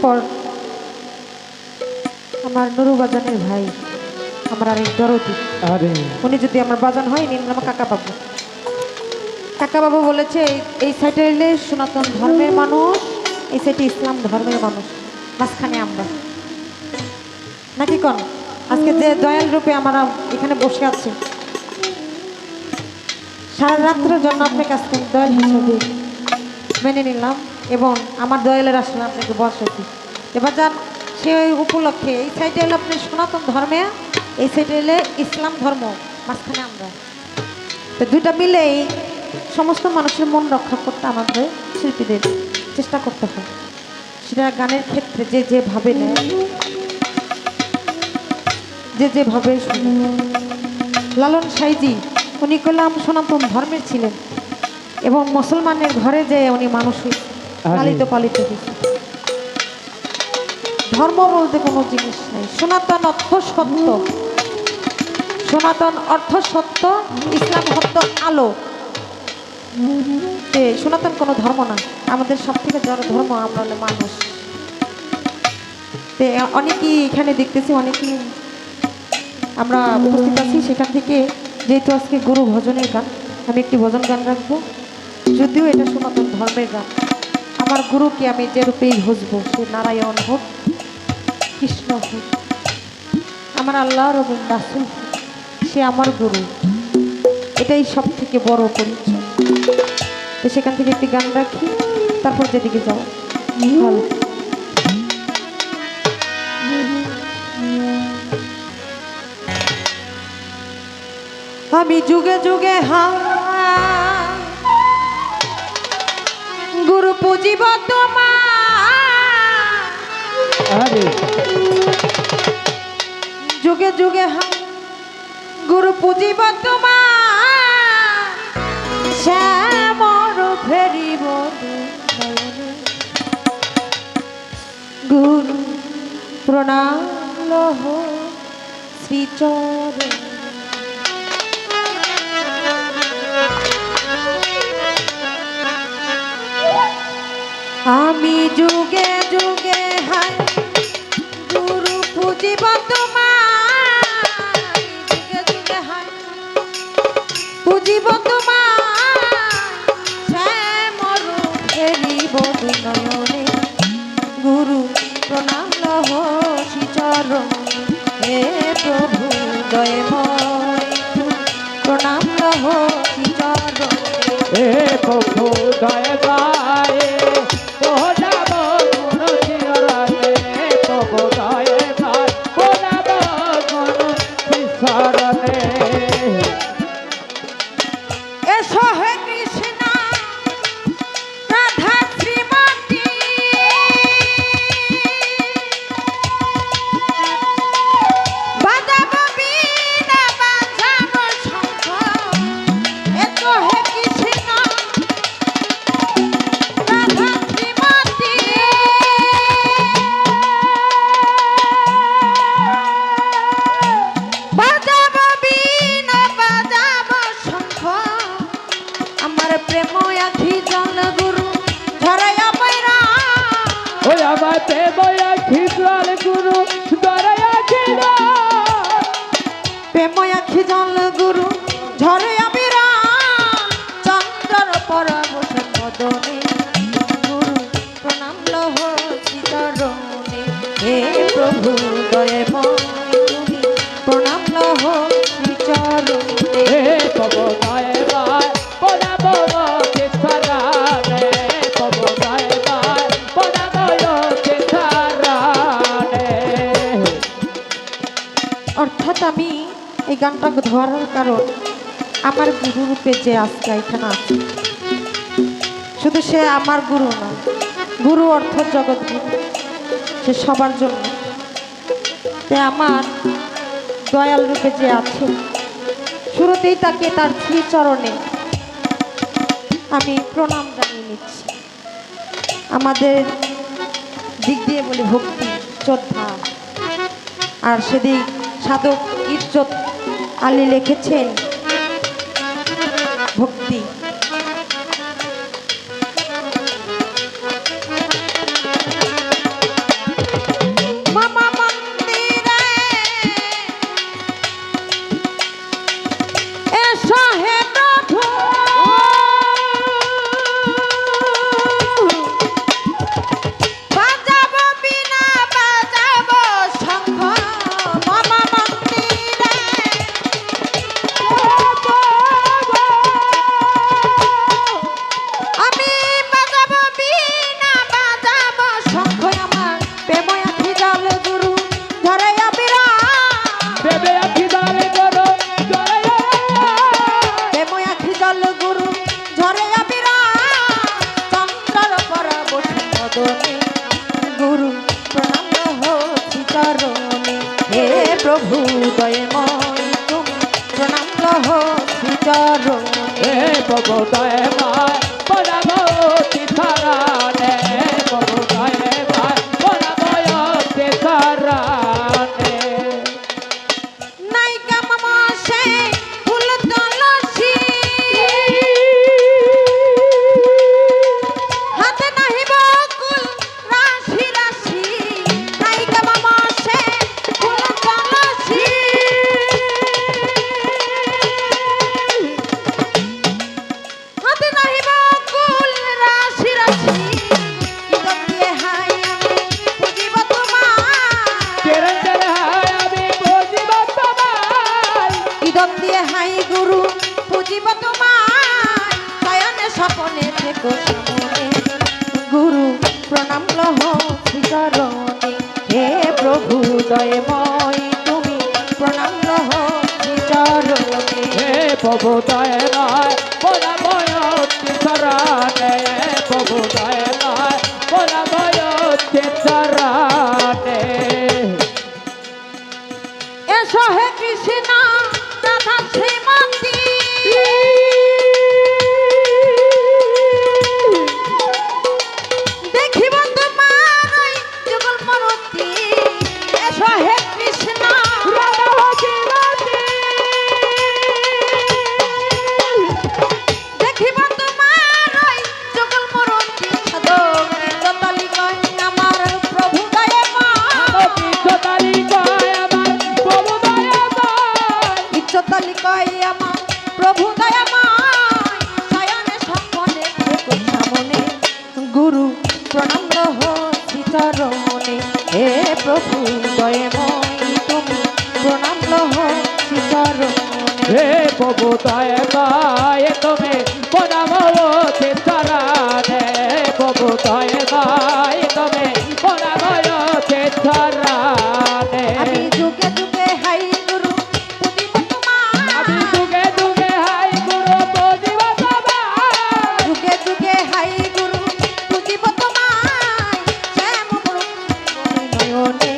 পর আমার নুরু বাজানের ভাই, আমার আরেক দরদি, উনি যদি আমার বাজান হয়, নিন আমার কাকা বাবু। কাকা বাবু বলেছে এই সাইডে এলে সনাতন ধর্মের মানুষ, এই সাইডে ইসলাম ধর্মের মানুষ, মাঝখানে আমরা নাকি কোন আজকে যে দয়াল রূপে আমরা এখানে বসে আছি, সারা রাত্রের জন্য আপনার কাছ থেকে দয়াল হিসেবে মেনে নিলাম এবং আমার দয়ালের আসলে আপনাকে বসাইছি। এবার যান সেই উপলক্ষে এই সাইডে এলে আপনি সনাতন ধর্মে, এই সাইডে এলে ইসলাম ধর্ম, মাঝখানে আমরা, তো দুইটা মিলেই সমস্ত মানুষের মন রক্ষা করতে আমাদের শিল্পীদের চেষ্টা করতে হয়। সেটা গানের ক্ষেত্রে যে যেভাবে নেয়, যে যেভাবে শুনে। লালন সাইজি উনি করলাম সনাতন ধর্মের ছিলেন এবং মুসলমানের ঘরে যে উনি মানুষ পালিত হয়েছে। ধর্ম বলতে কোনো জিনিস নেই, সনাতন অর্থ সত্য, সনাতন অর্থ সত্য, ইসলাম হত্য আলো। সনাতন কোনো ধর্ম না, আমাদের সব থেকে বড় ধর্ম আমরা হলো মানুষ। অনেকেই এখানে দেখতেছি, অনেকেই আমরা উপস্থিত আছি, সেখান থেকে যেহেতু আজকে গুরু ভজনের গান, আমি একটি ভজন গান রাখবো, যদিও এটা সনাতন ধর্মের গান। আমার গুরুকে আমি যে রূপেই ভজবো, সে নারায়ণ হোক, কৃষ্ণ হোক, আমার আল্লাহর এবং রাসূল হোক, সে আমার গুরু, এটাই সব থেকে বড় পরিচয়। তো সেখান থেকে একটি গান রাখি, তারপর যেদিকে যাও। ভালো আমি যুগে যুগে গুরু পুজিব তোমার, যুগে যুগে গুরু পুজিব তোমার, শ্যামর ফেরিব গুরু প্রণাম লহ শ্রীচরণে। আমি যুগে যুগে গুরু পুজিব তোমার, যুগে যুগে পুজিব তোমার, শ্যামর ফেরিব নয়নে গুরু প্রণাম লহ শ্রীচরণে। হে প্রভু দয়াময় প্রণাম লহ শ্রীচরণে। হে প্রভু দয়াময় প্রেময়া খিজল গুরু ঝরে আবিরা, চন্দ্র পরবশন মদনে গুরু প্রণাম লহ শ্রীচরণে। হে প্রভু দয়াময় তুমি প্রণাম লহ শ্রীচরণে। হে প্রভু দয়াময় প্রণাম লহ শ্রীচরণে। প্রভু দয়াময় প্রণাম লহ শ্রীচরণে। অর্থাৎ আমি এই গানটা ধরার কারণ আমার গুরু রূপে যে আজকে এখানে আছে, শুধু সে আমার গুরু না, গুরু অর্থ জগৎ গুরু, সে সবার জন্য। তাই আমার দয়াল রূপে যে আছে, শুরুতেই তাকে তার শ্রীচরণে আমি প্রণাম জানিয়ে নিচ্ছি। আমাদের দিক দিয়ে বলি ভক্তি শ্রদ্ধা, আর সেদিক সাধক ইজ্জত আলী লিখেছেন ভক্তি। প্রভু দয়াময় তুমি প্রণাম লহ শ্রীচরণে। হে প্রভু দয়াময় প্রণাম চিত্তরানে প্রভু দয়াময় প্রণাম চিত্তরানে। নাইকা মামা সে ফুল তুলসী হাতে নাহি বকুল রাশি রাশি। নাইকা মামা সে ফুল তুলসী হাতে নাহি বকুল রাশি রাশি। ইদম দিয়ে হাই আমি পুজিব তোমায়। চিরঞ্জন হায় আমি বুঝিব তোমায়। ইদম দিয়ে হাই গুরু পুজিব তোমায়। শয়নে স্বপনে থেকো সামনে গুরু প্রণাম লহ শ্রীচরণে। হে প্রভু দয়াময় তুমি প্রণাম লহ শ্রীচরণে। হে প্রভু দয়াময় প্রণাম চিত্তরানে প্রভু দয়াময় প্রণাম চিত্তরানে। এসো হে কৃষ্ণ রাধা শ্রীমতী দেখিব তোমার যুগল মরতি। এসো হে কৃষ্ণ রাধা জীবতী দেখিব তোমার যুগল মরতি। সাধক নিত্যতলি কয় আমার প্রভু দয়াময়। চিত্ততালি কয় আমার প্রভু দয়াময়। নিত্যতলি কয় আমার প্রভু দয়াময়। শয়নে স্বপনে থেকো সামনে গুরু প্রণাম লহ শ্রীচরণে। হে প্রভু দয়াময় তুমি প্রণাম লহ শ্রীচরণে। হে প্রভু দয়াময় তুমি প্রণাম চিত্তরানে প্রভু দয়াময় তুমি প্রণাম চিত্তরানে। আমি যুগে যুগে হাই গুরু পুজিব আমি তোমায়। যুগে যুগে হাই গুরু বুঝিব তোমায়। যুগে যুগে হাই গুরু পুজিব তোমায়। শ্যাম নয়নে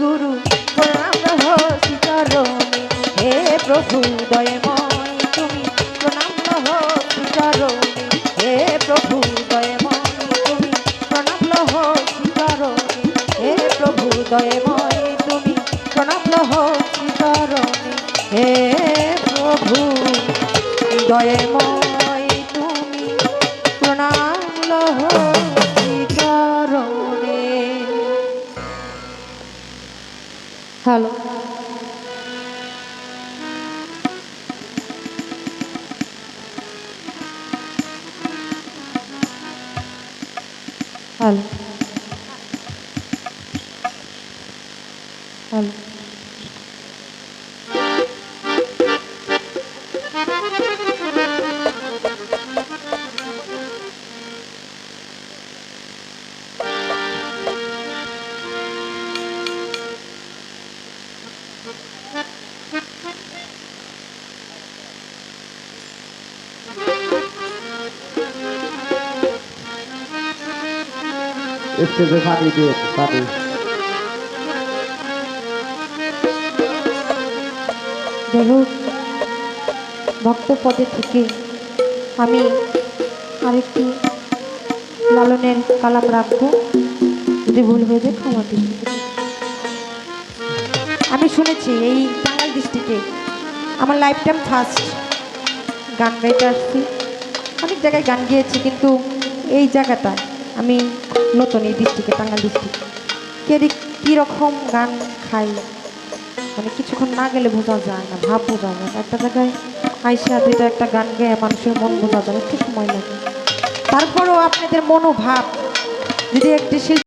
গুরু প্রণাম লহ শ্রীচরণে। হে প্রভু দয়াময় তুমি প্রণাম লহ শ্রীচরণে। হে প্রভু দয়াময় তুমি প্রণাম লহ শ্রীচরণে। হে প্রভু দয়াময় তুমি প্রণাম লহ শ্রীচরণে। হে প্রভু দয়াময় তুমি প্রণাম লহ শ্রীচরণে। হ্যালো হ্যালো হ্যালো স্টেজে পানি দিয়ে পানি। যাই হোক ভক্তপদে থেকে আমি আরেকটি লালনের কালাম রাখবো। যদি ভুল হয়ে যায় ক্ষমা দিন। আমি শুনেছি এই টাঙ্গাইল ডিস্ট্রিক্টে আমার লাইফ টাইম ফার্স্ট গান গাইতে আসছি। অনেক জায়গায় গান গিয়েছি কিন্তু এই জায়গাটা আমি নতুন এই ডিস্ট্রিক্টে টাঙ্গাইল ডিস্ট্রিক্ট কীরকম গান খাই মানে কিছুক্ষণ না গেলে বোঝা যায় না, ভাব বোঝা যায় না। একটা জায়গায় আইসা দুইটা একটা গান গেয়ে মানুষের মন বোঝা যায়, একটু সময় লাগে। তারপরেও আপনাদের মনোভাব যদি একটি শিল্পী